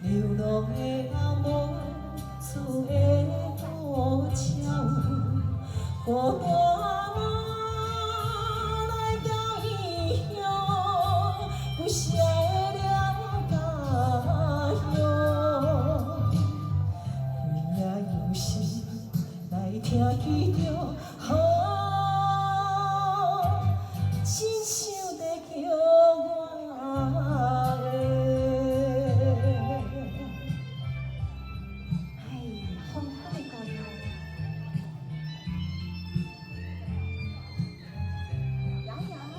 流浪的阿无厝的孤鸟，孤单来到异乡，不舍了家乡。有影有时来听见着亲像在叫我的。哎，风风的歌谣，洋洋啊！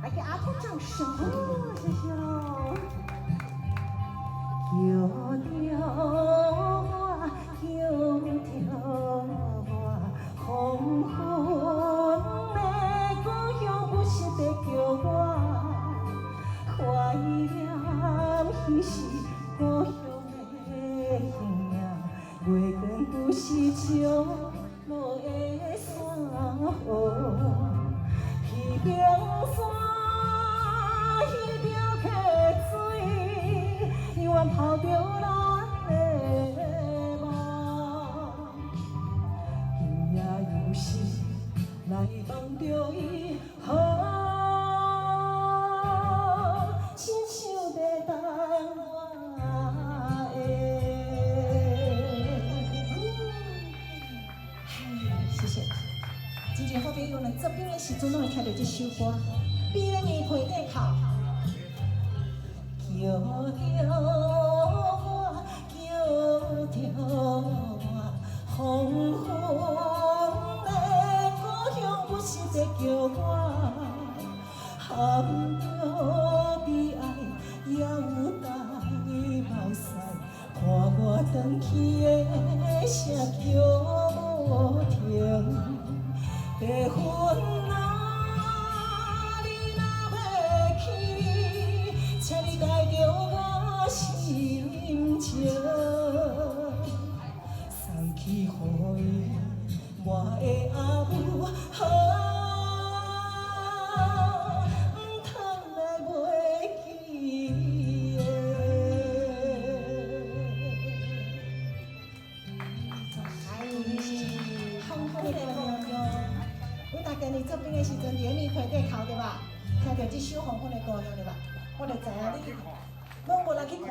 来给阿兔掌声哦，谢谢喽。叫着我，叫着我，黄昏的故乡不是在叫我，怀念彼时故乡的影，月光不是照落的山河，彼边山。泡着咱的梦，有夜有时来望着伊，亲像在等我的。谢谢。之前好朋友来这边的时阵，拢会听到这首歌，比咱年配底靠。叫着我，叫着我，黄昏的故乡不是在叫我，含着悲哀也有带目屎，看我返去的声叫无停，白云啊！请你带着我心情，送去予我的阿母，唔通来袂记的。哎，风风的歌谣，阮大家伫这边的时阵，连你陪底哭对吧？听到这首风风的歌谣对吧？我就知影你，拢无来去看。